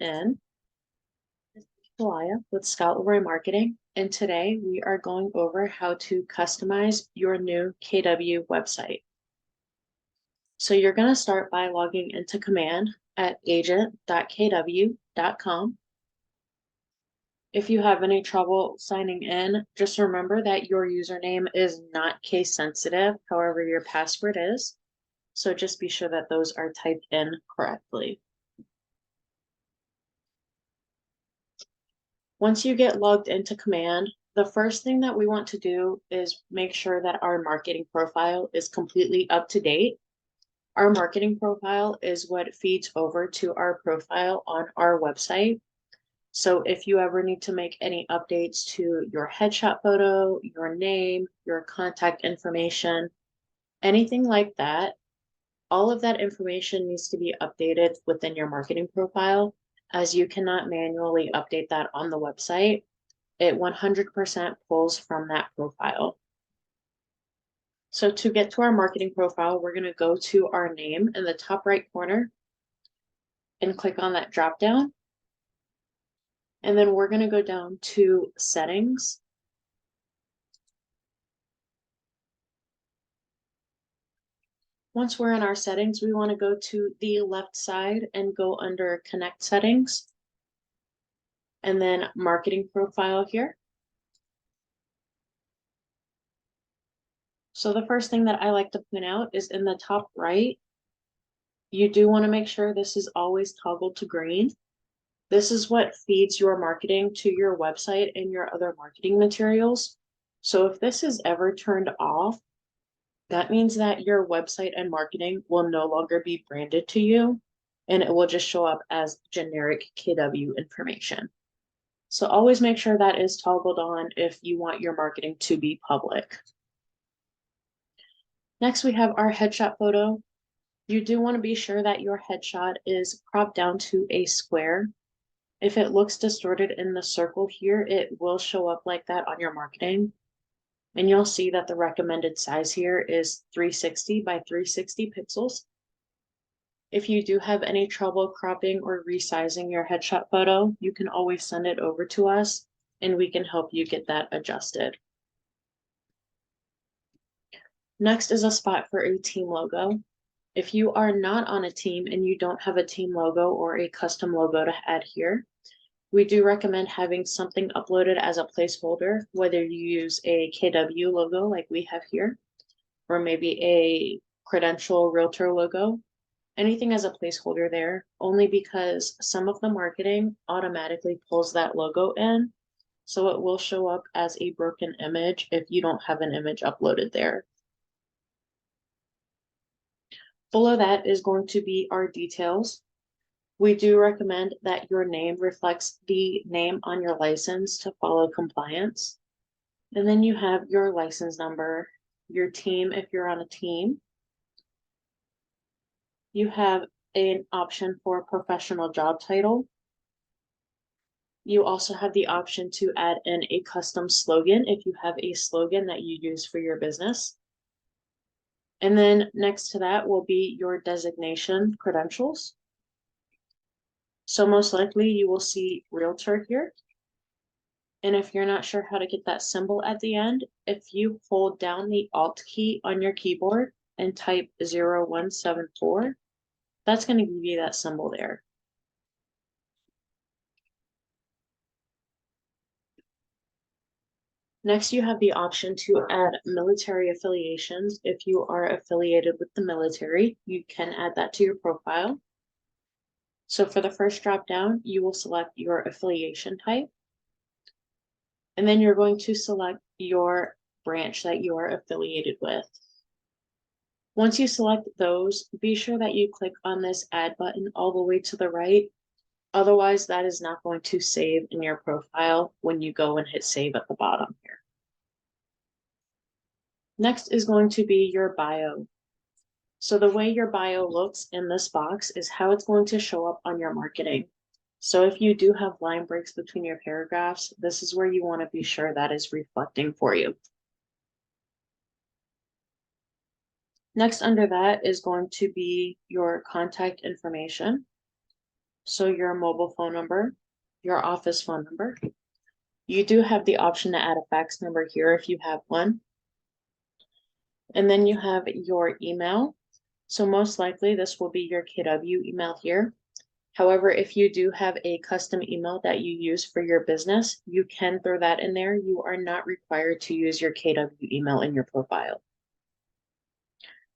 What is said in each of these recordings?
in. This is Kalaya with Scout Leroy Marketing, and today we are going over how to customize your new KW website. So you're going to start by logging into Command at agent.kw.com. If you have any trouble signing in, just remember that your username is not case sensitive, however, your password is. So just be sure that those are typed in correctly. Once you get logged into Command, the first thing that we want to do is make sure that our marketing profile is completely up to date. Our marketing profile is what feeds over to our profile on our website. So if you ever need to make any updates to your headshot photo, your name, your contact information, anything like that, all of that information needs to be updated within your marketing profile, as you cannot manually update that on the website. It 100% pulls from that profile. So to get to our marketing profile, we're going to go to our name in the top right corner and click on that drop down. And then we're going to go down to settings. Once we're in our settings, we want to go to the left side and go under Connect Settings, and then Marketing Profile here. So the first thing that I like to point out is in the top right, you do want to make sure this is always toggled to green. This is what feeds your marketing to your website and your other marketing materials. So if this is ever turned off, that means that your website and marketing will no longer be branded to you, and it will just show up as generic KW information. So always make sure that is toggled on if you want your marketing to be public. Next, we have our headshot photo. You do want to be sure that your headshot is cropped down to a square. If it looks distorted in the circle here, it will show up like that on your marketing. And you'll see that the recommended size here is 360 by 360 pixels. If you do have any trouble cropping or resizing your headshot photo, you can always send it over to us and we can help you get that adjusted. Next is a spot for a team logo. If you are not on a team and you don't have a team logo or a custom logo to add here, we do recommend having something uploaded as a placeholder, whether you use a KW logo like we have here, or maybe a credential realtor logo, anything as a placeholder there, only because some of the marketing automatically pulls that logo in. So it will show up as a broken image if you don't have an image uploaded there. Below that is going to be our details. We do recommend that your name reflects the name on your license to follow compliance. And then you have your license number, your team if you're on a team. You have an option for professional job title. You also have the option to add in a custom slogan if you have a slogan that you use for your business. And then next to that will be your designation credentials. So most likely you will see realtor here. And if you're not sure how to get that symbol at the end, if you hold down the Alt key on your keyboard and type 0174, that's going to give you that symbol there. Next, you have the option to add military affiliations. If you are affiliated with the military, you can add that to your profile. So for the first drop down, you will select your affiliation type. And then you're going to select your branch that you are affiliated with. Once you select those, be sure that you click on this add button all the way to the right. Otherwise, that is not going to save in your profile when you go and hit save at the bottom here. Next is going to be your bio. So the way your bio looks in this box is how it's going to show up on your marketing. So if you do have line breaks between your paragraphs, this is where you want to be sure that is reflecting for you. Next under that is going to be your contact information. So your mobile phone number, your office phone number. You do have the option to add a fax number here if you have one. And then you have your email. So most likely this will be your KW email here. However, if you do have a custom email that you use for your business, you can throw that in there. You are not required to use your KW email in your profile.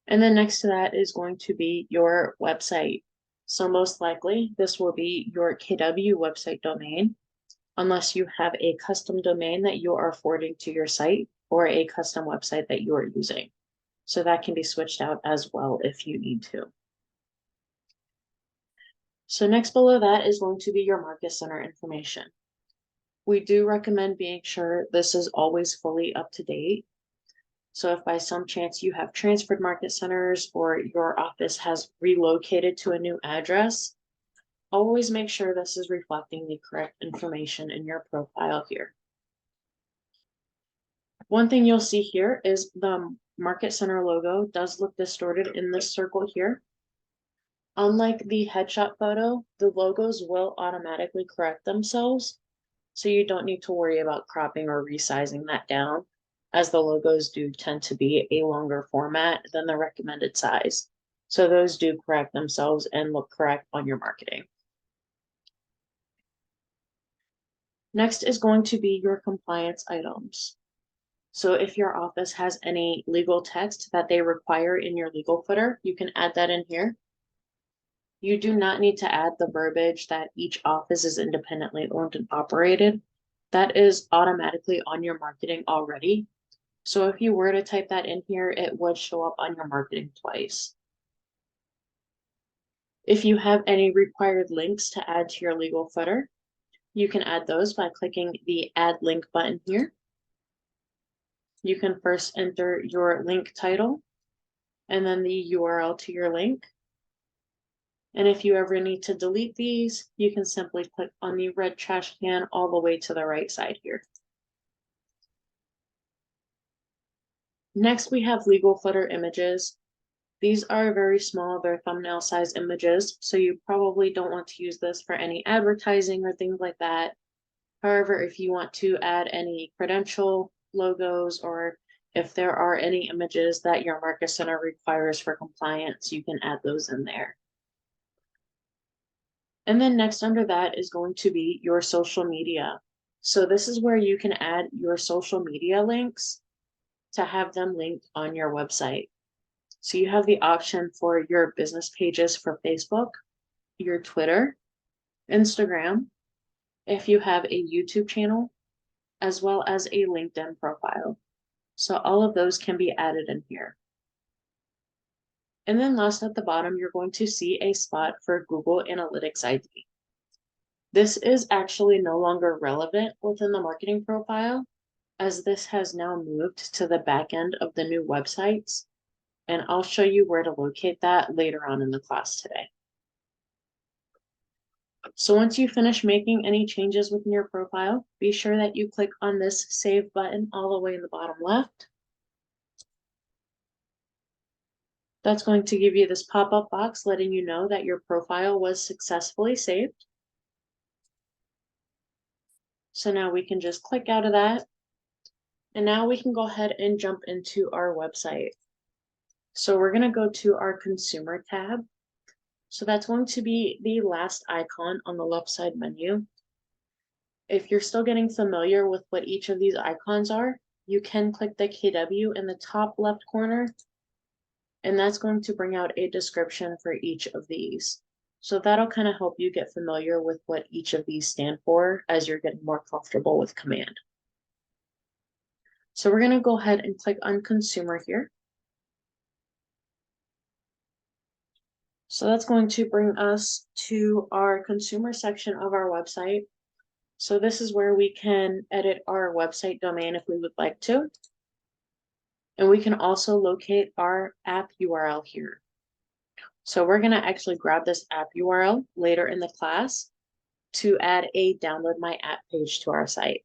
And then next to that is going to be your website. So most likely this will be your KW website domain, unless you have a custom domain that you are forwarding to your site or a custom website that you are using. So that can be switched out as well if you need to. So next below that is going to be your market center information. We do recommend being sure this is always fully up to date. So if by some chance you have transferred market centers or your office has relocated to a new address, always make sure this is reflecting the correct information in your profile here. One thing you'll see here is the market center logo does look distorted in this circle here. Unlike the headshot photo, the logos will automatically correct themselves, so you don't need to worry about cropping or resizing that down, as the logos do tend to be a longer format than the recommended size. So those do correct themselves and look correct on your marketing. Next is going to be your compliance items. So if your office has any legal text that they require in your legal footer, you can add that in here. You do not need to add the verbiage that each office is independently owned and operated. That is automatically on your marketing already. So if you were to type that in here, it would show up on your marketing twice. If you have any required links to add to your legal footer, you can add those by clicking the Add Link button here. You can first enter your link title and then the URL to your link. And if you ever need to delete these, you can simply click on the red trash can all the way to the right side here. Next, we have legal footer images. These are very small, they're thumbnail size images, so you probably don't want to use this for any advertising or things like that. However, if you want to add any credential logos or if there are any images that your market center requires for compliance, you can add those in there. And then next under that is going to be your social media. So this is where you can add your social media links to have them linked on your website. So you have the option for your business pages for Facebook, your Twitter, Instagram, if you have a YouTube channel, as well as a LinkedIn profile. So all of those can be added in here. And then last at the bottom, you're going to see a spot for Google Analytics ID. This is actually no longer relevant within the marketing profile, as this has now moved to the back end of the new websites. And I'll show you where to locate that later on in the class today. So once you finish making any changes within your profile, be sure that you click on this Save button all the way in the bottom left. That's going to give you this pop-up box letting you know that your profile was successfully saved. So now we can just click out of that. And now we can go ahead and jump into our website. So we're going to go to our consumer tab. So that's going to be the last icon on the left side menu. If you're still getting familiar with what each of these icons are, you can click the KW in the top left corner, and that's going to bring out a description for each of these. So that'll kind of help you get familiar with what each of these stand for as you're getting more comfortable with Command. So we're going to go ahead and click on Consumer here. So that's going to bring us to our consumer section of our website. So this is where we can edit our website domain if we would like to. And we can also locate our app URL here. So we're going to actually grab this app URL later in the class to add a Download My App page to our site.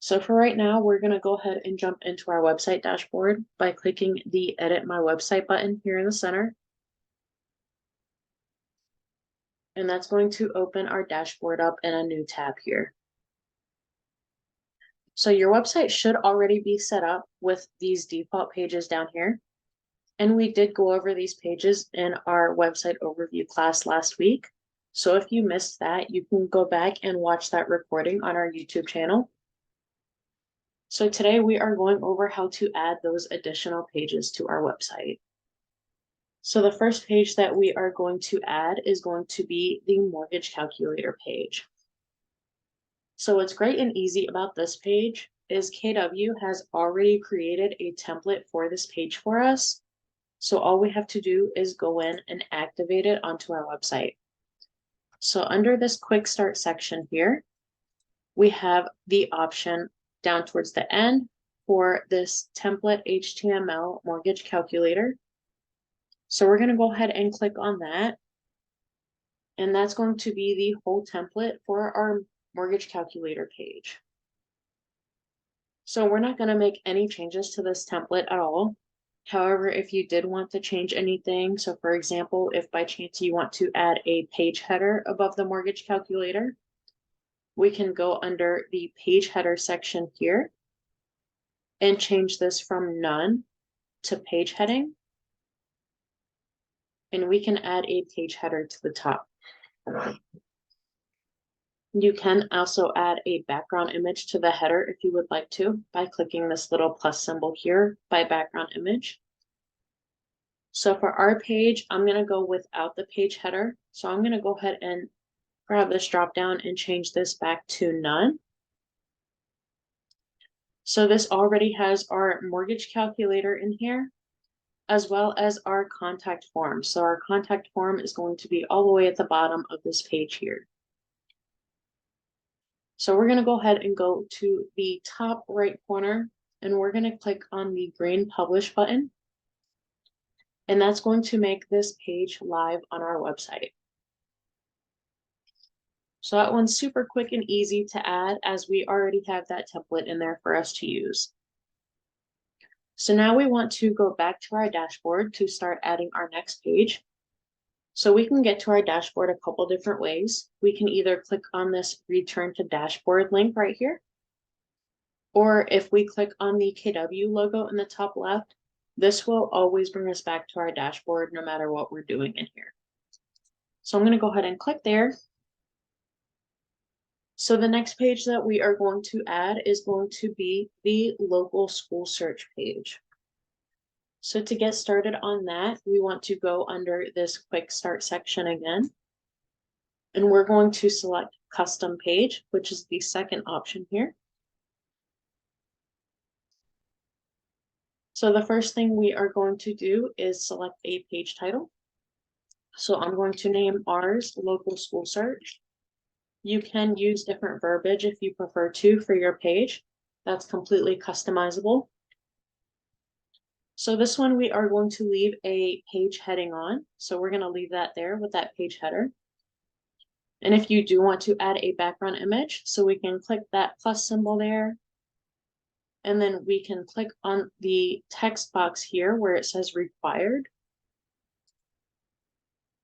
So for right now, we're going to go ahead and jump into our website dashboard by clicking the Edit My Website button here in the center. And that's going to open our dashboard up in a new tab here. So your website should already be set up with these default pages down here. And we did go over these pages in our website overview class last week. So if you missed that, you can go back and watch that recording on our YouTube channel. So today we are going over how to add those additional pages to our website. So the first page that we are going to add is going to be the mortgage calculator page. So what's great and easy about this page is KW has already created a template for this page for us. So all we have to do is go in and activate it onto our website. So under this quick start section here, we have the option down towards the end for this template HTML mortgage calculator. So we're going to go ahead and click on that. And that's going to be the whole template for our mortgage calculator page. So we're not going to make any changes to this template at all. However, if you did want to change anything, so for example, if by chance you want to add a page header above the mortgage calculator, we can go under the page header section here and change this from none to page heading. And we can add a page header to the top. You can also add a background image to the header if you would like to by clicking this little plus symbol here by background image. So for our page, I'm going to go without the page header. So I'm going to go ahead and grab this drop down and change this back to none. So this already has our mortgage calculator in here, as well as our contact form. So our contact form is going to be all the way at the bottom of this page here. So we're going to go ahead and go to the top right corner, and we're going to click on the green publish button. And that's going to make this page live on our website. So that one's super quick and easy to add, as we already have that template in there for us to use. So now we want to go back to our dashboard to start adding our next page. So we can get to our dashboard a couple different ways. We can either click on this return to dashboard link right here, or if we click on the KW logo in the top left, this will always bring us back to our dashboard no matter what we're doing in here. So I'm going to go ahead and click there. So the next page that we are going to add is going to be the local school search page. So to get started on that, we want to go under this quick start section again. And we're going to select custom page, which is the second option here. So the first thing we are going to do is select a page title. So I'm going to name ours local school search. You can use different verbiage if you prefer to for your page. That's completely customizable. So this one we are going to leave a page heading on. So we're going to leave that there with that page header. And if you do want to add a background image, so we can click that plus symbol there. And then we can click on the text box here where it says required.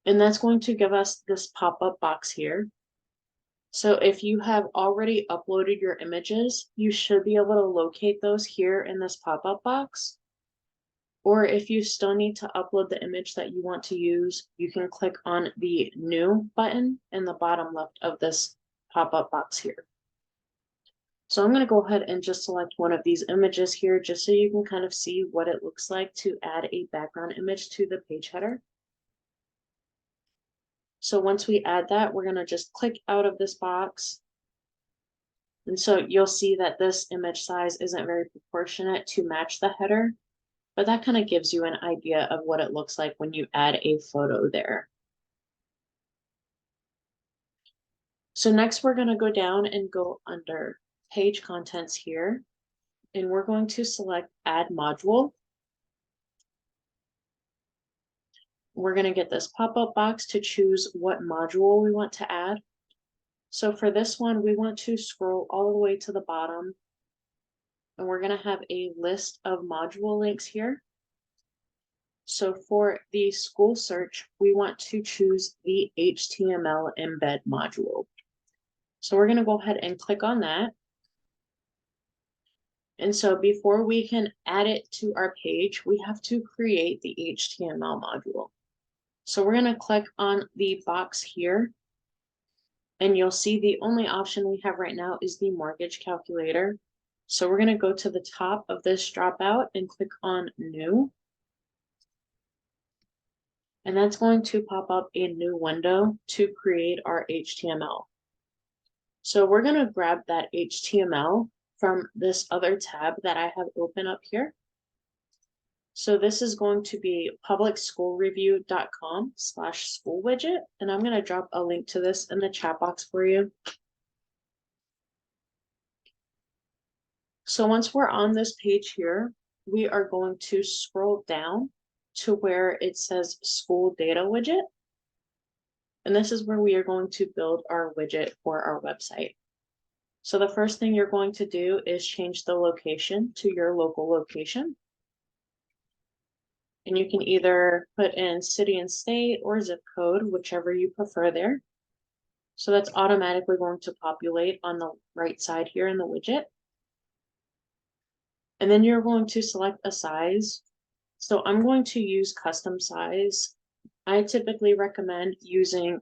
And that's going to give us this pop-up box here. So if you have already uploaded your images, you should be able to locate those here in this pop-up box. Or if you still need to upload the image that you want to use, you can click on the new button in the bottom left of this pop-up box here. So I'm going to go ahead and just select one of these images here just so you can kind of see what it looks like to add a background image to the page header. So once we add that, we're going to just click out of this box. And so you'll see that this image size isn't very proportionate to match the header, but that kind of gives you an idea of what it looks like when you add a photo there. So next we're going to go down and go under page contents here, and we're going to select add module. We're going to get this pop-up box to choose what module we want to add. So for this one, we want to scroll all the way to the bottom, and we're going to have a list of module links here. So for the school search, we want to choose the HTML embed module. So we're going to go ahead and click on that. And so before we can add it to our page, we have to create the HTML module. So we're going to click on the box here, and you'll see the only option we have right now is the mortgage calculator. So we're going to go to the top of this dropout and click on New. And that's going to pop up a new window to create our HTML. So we're going to grab that HTML from this other tab that I have open up here. So this is going to be publicschoolreview.com/school widget. And I'm going to drop a link to this in the chat box for you. So once we're on this page here, we are going to scroll down to where it says school data widget. And this is where we are going to build our widget for our website. So the first thing you're going to do is change the location to your local location. And you can either put in city and state or zip code, whichever you prefer there. So that's automatically going to populate on the right side here in the widget. And then you're going to select a size. So I'm going to use custom size. I typically recommend using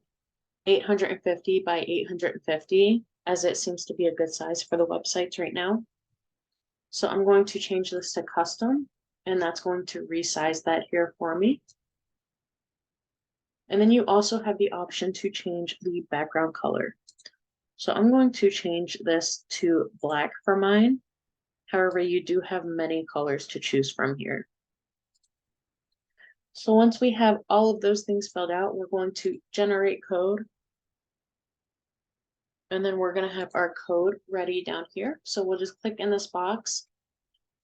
850 by 850, as it seems to be a good size for the websites right now. So I'm going to change this to custom, and that's going to resize that here for me. And then you also have the option to change the background color. So I'm going to change this to black for mine. However, you do have many colors to choose from here. So once we have all of those things filled out, we're going to generate code. And then we're going to have our code ready down here. So we'll just click in this box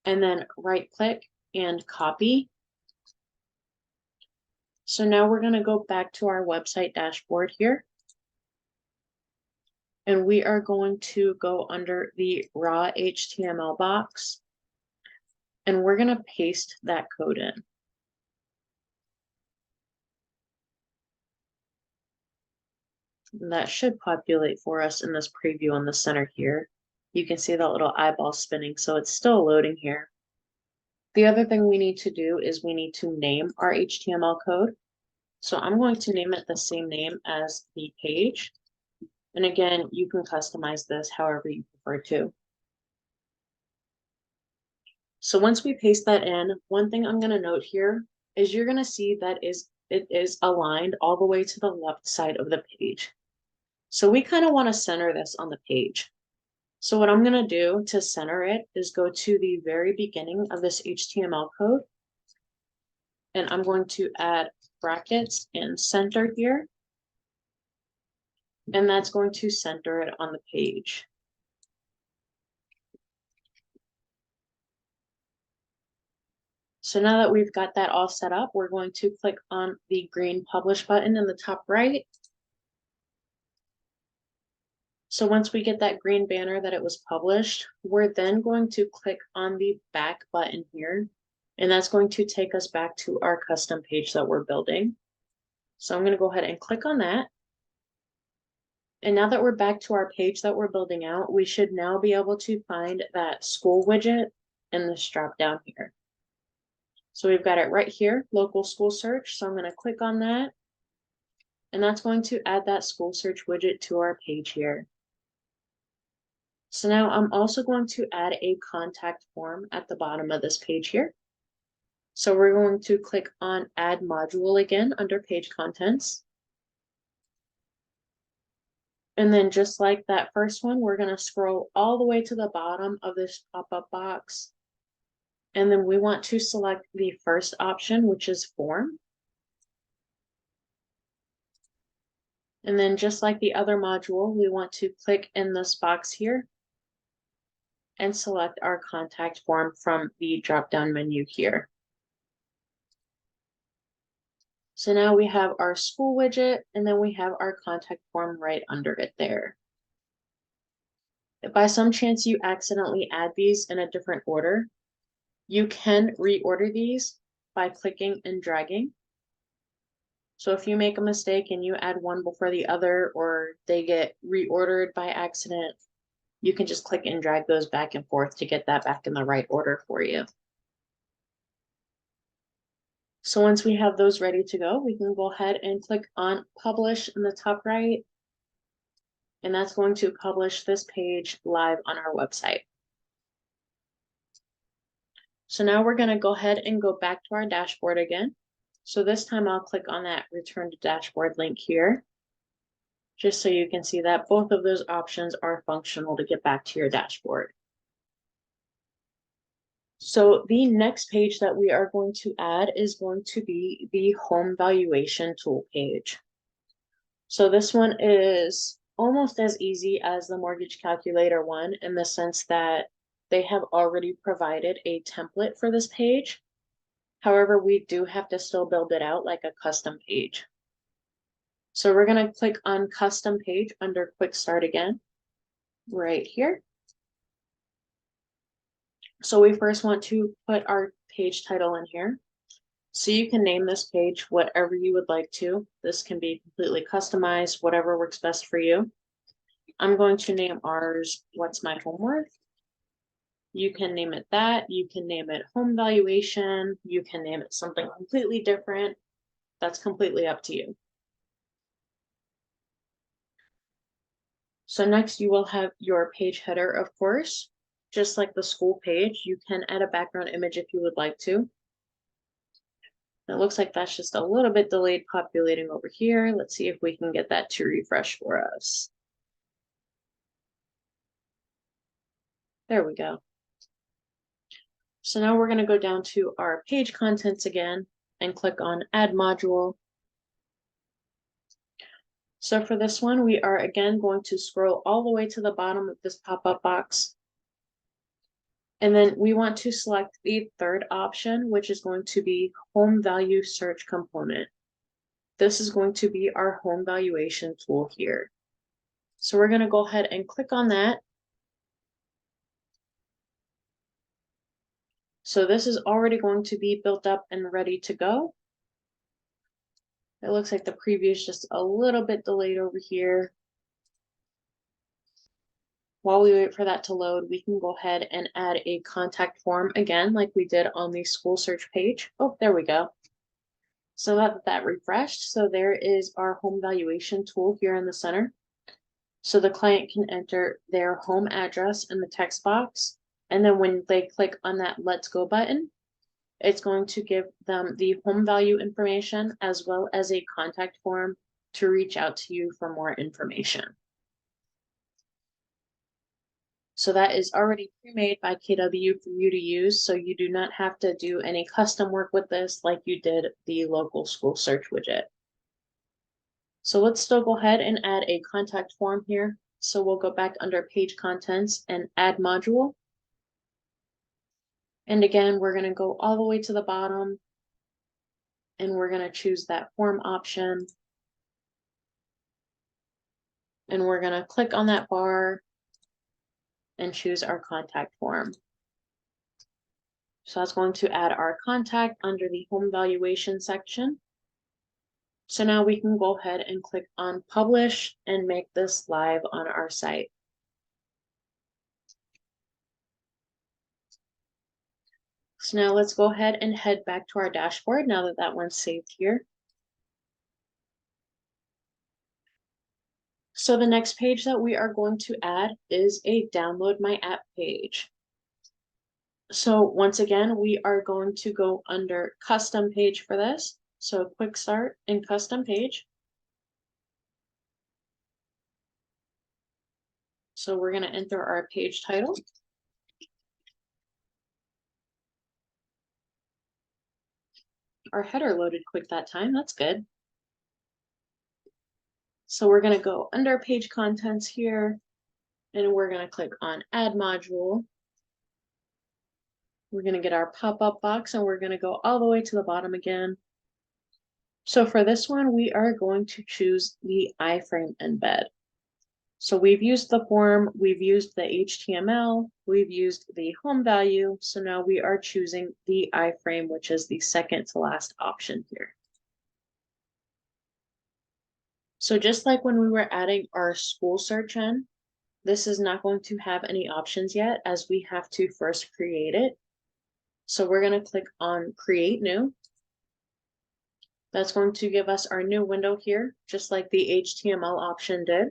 and then right click and copy. So now we're going to go back to our website dashboard here. And we are going to go under the raw HTML box. And we're going to paste that code in. And that should populate for us in this preview on the center here. You can see that little eyeball spinning, so it's still loading here. The other thing we need to do is we need to name our HTML code. So I'm going to name it the same name as the page. And again, you can customize this however you prefer to. So once we paste that in, one thing I'm going to note here is you're going to see that it is aligned all the way to the left side of the page. So we kind of want to center this on the page. So what I'm going to do to center it is go to the very beginning of this HTML code. And I'm going to add brackets and center here. And that's going to center it on the page. So now that we've got that all set up, we're going to click on the green publish button in the top right. So once we get that green banner that it was published, we're then going to click on the back button here. And that's going to take us back to our custom page that we're building. So I'm going to go ahead and click on that. And now that we're back to our page that we're building out, we should now be able to find that school widget in this drop down here. So we've got it right here, local school search. So I'm going to click on that. And that's going to add that school search widget to our page here. So now I'm also going to add a contact form at the bottom of this page here. So we're going to click on Add Module again under Page Contents. And then just like that first one, we're going to scroll all the way to the bottom of this pop-up box. And then we want to select the first option, which is Form. And then just like the other module, we want to click in this box here and select our contact form from the drop-down menu here. So now we have our school widget, and then we have our contact form right under it there. If by some chance you accidentally add these in a different order, you can reorder these, by clicking and dragging. So if you make a mistake and you add one before the other, or they get reordered by accident, you can just click and drag those back and forth to get that back in the right order for you. So once we have those ready to go, we can go ahead and click on publish in the top right. And that's going to publish this page live on our website. So now we're going to go ahead and go back to our dashboard again. So this time I'll click on that return to dashboard link here, just so you can see that both of those options are functional to get back to your dashboard. So the next page that we are going to add is going to be the home valuation tool page. So this one is almost as easy as the mortgage calculator one, in the sense that they have already provided a template for this page. However, we do have to still build it out like a custom page. So we're going to click on custom page under quick start again, right here. So we first want to put our page title in here. So you can name this page whatever you would like to. This can be completely customized, whatever works best for you. I'm going to name ours, What's My Home Worth? You can name it that. You can name it home valuation. You can name it something completely different. That's completely up to you. So next you will have your page header, of course. Just like the school page, you can add a background image if you would like to. It looks like that's just a little bit delayed populating over here. Let's see if we can get that to refresh for us. There we go. So now we're going to go down to our page contents again and click on Add Module. So for this one, we are again going to scroll all the way to the bottom of this pop-up box. And then we want to select the third option, which is going to be Home Value Search Component. This is going to be our home valuation tool here. So we're going to go ahead and click on that. So this is already going to be built up and ready to go. It looks like the preview is just a little bit delayed over here. While we wait for that to load, we can go ahead and add a contact form again, like we did on the school search page. Oh, there we go. So that refreshed. So there is our home valuation tool here in the center. So the client can enter their home address in the text box. And then when they click on that Let's Go button, it's going to give them the home value information as well as a contact form to reach out to you for more information. So that is already pre-made by KW for you to use, so you do not have to do any custom work with this like you did the local school search widget. So let's still go ahead and add a contact form here. So we'll go back under page contents and add module. And again, we're going to go all the way to the bottom and we're going to choose that form option. And we're going to click on that bar and choose our contact form. So that's going to add our contact under the home valuation section. So now we can go ahead and click on publish and make this live on our site. So now let's go ahead and head back to our dashboard now that that one's saved here. So the next page that we are going to add is a download my app page. So once again, we are going to go under custom page for this. So quick start and custom page. So we're going to enter our page title. Our header loaded quick that time. That's good. So we're going to go under page contents here and we're going to click on add module. We're going to get our pop-up box and we're going to go all the way to the bottom again. So for this one, we are going to choose the iframe embed. So we've used the form, we've used the HTML, we've used the home value. So now we are choosing the iframe, which is the second to last option here. So just like when we were adding our school search in, this is not going to have any options yet as we have to first create it. So we're going to click on Create New. That's going to give us our new window here, just like the HTML option did.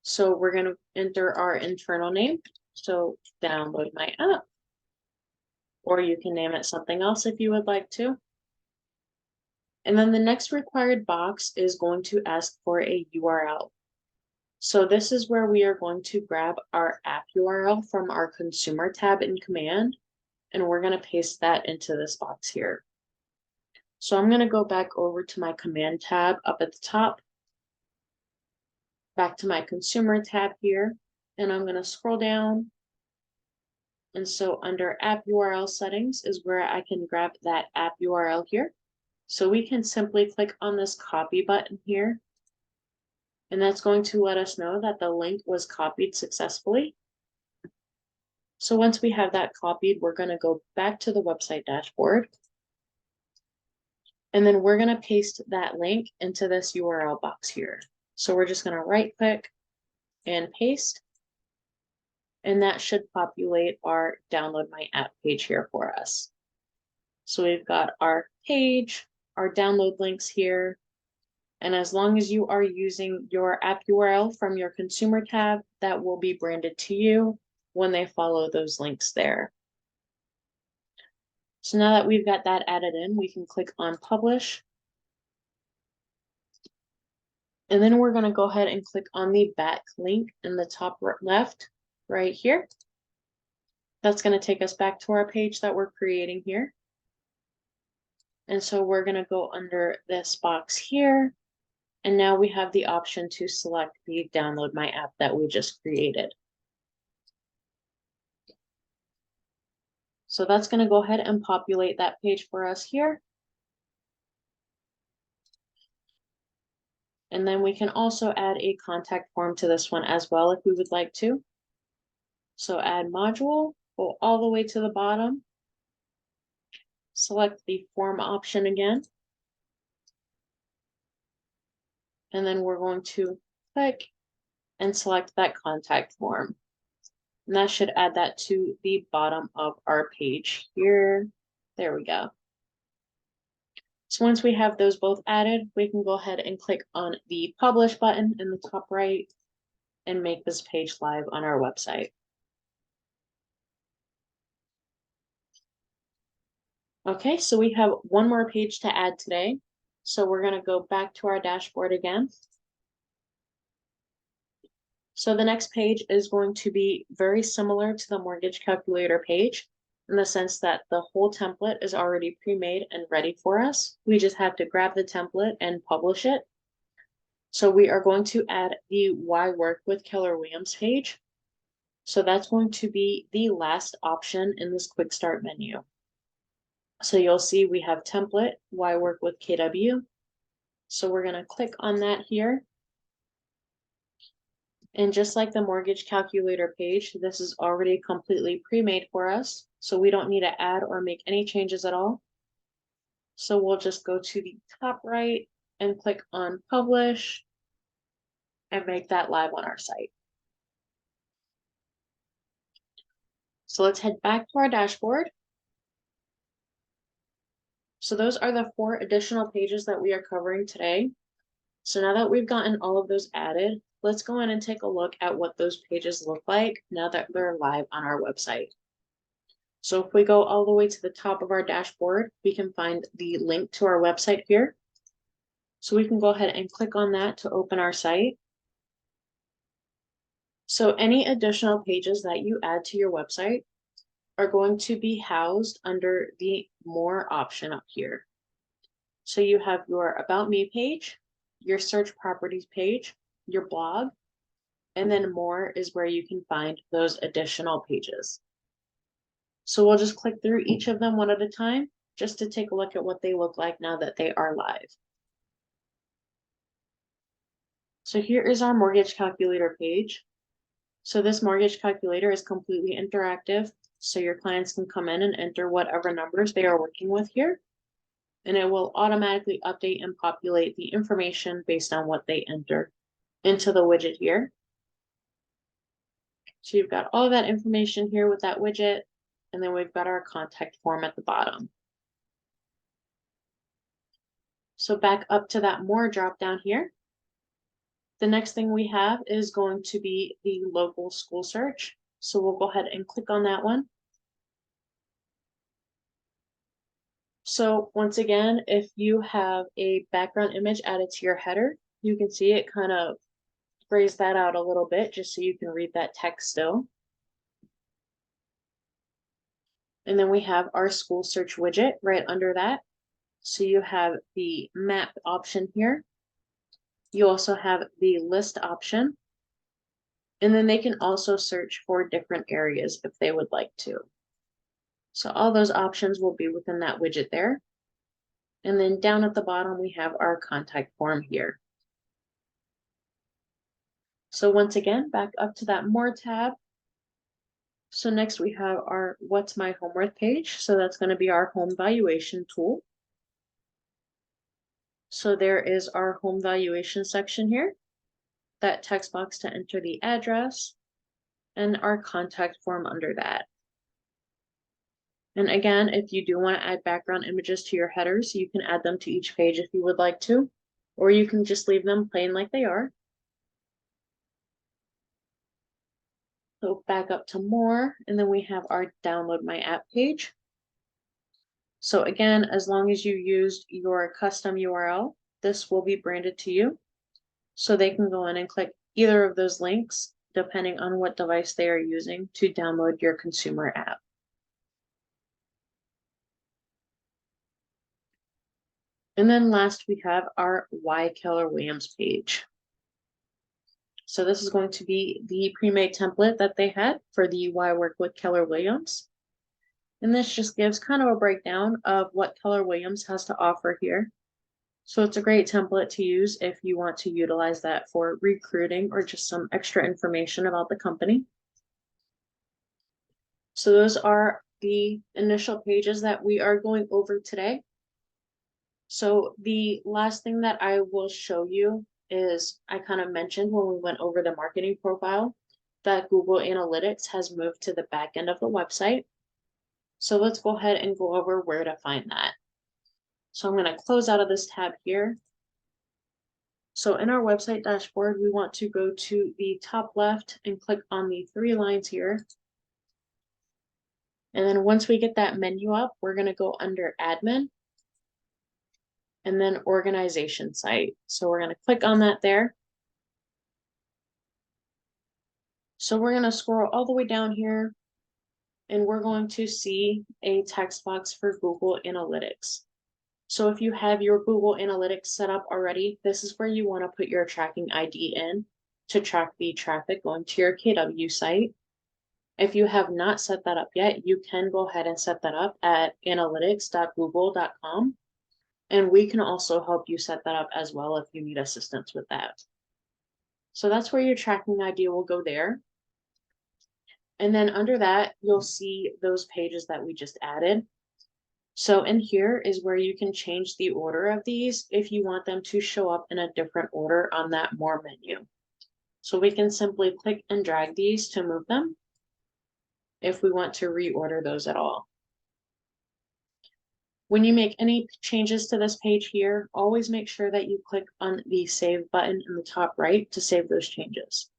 So we're going to enter our internal name. So download my app, or you can name it something else if you would like to. And then the next required box is going to ask for a URL. So this is where we are going to grab our app URL from our consumer tab in command, and we're going to paste that into this box here. So I'm going to go back over to my command tab up at the top, back to my consumer tab here, and I'm going to scroll down. And so under app URL settings is where I can grab that app URL here. So we can simply click on this copy button here, and that's going to let us know that the link was copied successfully. So once we have that copied, we're going to go back to the website dashboard. And then we're going to paste that link into this URL box here. So we're just going to right click and paste. And that should populate our download my app page here for us. So we've got our page, our download links here. And as long as you are using your app URL from your consumer tab, that will be branded to you when they follow those links there. So now that we've got that added in, we can click on publish. And then we're going to go ahead and click on the back link in the top left right here. That's going to take us back to our page that we're creating here. And so we're going to go under this box here. And now we have the option to select the download my app that we just created. So that's going to go ahead and populate that page for us here. And then we can also add a contact form to this one as well if we would like to. So add module, go all the way to the bottom, select the form option again. And then we're going to click and select that contact form. And that should add that to the bottom of our page here. There we go. So once we have those both added, we can go ahead and click on the publish button in the top right and make this page live on our website. Okay, so we have one more page to add today. So we're going to go back to our dashboard again. So the next page is going to be very similar to the mortgage calculator page in the sense that the whole template is already pre-made and ready for us. We just have to grab the template and publish it. So we are going to add the Why Work with Keller Williams page. So that's going to be the last option in this quick start menu. So you'll see we have template, Why Work with KW. So we're going to click on that here. And just like the mortgage calculator page, this is already completely pre-made for us. So we don't need to add or make any changes at all. So we'll just go to the top right and click on publish and make that live on our site. So let's head back to our dashboard. So those are the 4 additional pages that we are covering today. So now that we've gotten all of those added, let's go in and take a look at what those pages look like now that they're live on our website. So if we go all the way to the top of our dashboard, we can find the link to our website here. So we can go ahead and click on that to open our site. So any additional pages that you add to your website are going to be housed under the More option up here. So you have your About Me page, your Search Properties page, your blog, and then More is where you can find those additional pages. So we'll just click through each of them one at a time just to take a look at what they look like now that they are live. So here is our mortgage calculator page. So this mortgage calculator is completely interactive. So your clients can come in and enter whatever numbers they are working with here. And it will automatically update and populate the information based on what they enter into the widget here. So you've got all of that information here with that widget. And then we've got our contact form at the bottom. So back up to that more drop down here. The next thing we have is going to be the local school search. So we'll go ahead and click on that one. So once again, if you have a background image added to your header, you can see it kind of grays that out a little bit just so you can read that text still. And then we have our school search widget right under that. So you have the map option here. You also have the list option. And then they can also search for different areas if they would like to. So all those options will be within that widget there. And then down at the bottom, we have our contact form here. So once again, back up to that more tab. So next we have our What's My Home Worth page. So that's going to be our home valuation tool. So there is our home valuation section here. That text box to enter the address and our contact form under that. And again, if you do want to add background images to your headers, you can add them to each page if you would like to, or you can just leave them plain like they are. So back up to more, and then we have our download my app page. So again, as long as you used your custom URL, this will be branded to you. So they can go in and click either of those links, depending on what device they are using to download your consumer app. And then last, we have our Why Keller Williams page. So this is going to be the pre-made template that they had for the Why Work with Keller Williams. And this just gives kind of a breakdown of what Keller Williams has to offer here. So it's a great template to use if you want to utilize that for recruiting or just some extra information about the company. So those are the initial pages that we are going over today. So the last thing that I will show you is I kind of mentioned when we went over the marketing profile that Google Analytics has moved to the back end of the website. So let's go ahead and go over where to find that. So I'm going to close out of this tab here. So in our website dashboard, we want to go to the top left and click on the 3 lines here. And then once we get that menu up, we're going to go under admin and then organization site. So we're going to click on that there. So we're going to scroll all the way down here and we're going to see a text box for Google Analytics. So if you have your Google Analytics set up already, this is where you want to put your tracking ID in to track the traffic going to your KW site. If you have not set that up yet, you can go ahead and set that up at analytics.google.com. And we can also help you set that up as well if you need assistance with that. So that's where your tracking ID will go there. And then under that, you'll see those pages that we just added. So in here is where you can change the order of these if you want them to show up in a different order on that more menu. So we can simply click and drag these to move them if we want to reorder those at all. When you make any changes to this page here, always make sure that you click on the Save button in the top right to save those changes.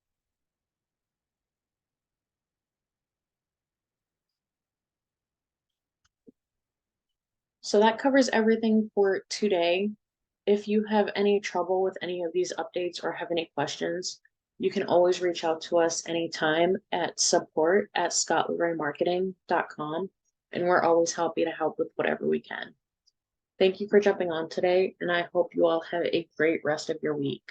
So that covers everything for today. If you have any trouble with any of these updates or have any questions, you can always reach out to us anytime at support@scottleroymarketing.com, and we're always happy to help with whatever we can. Thank you for jumping on today, and I hope you all have a great rest of your week.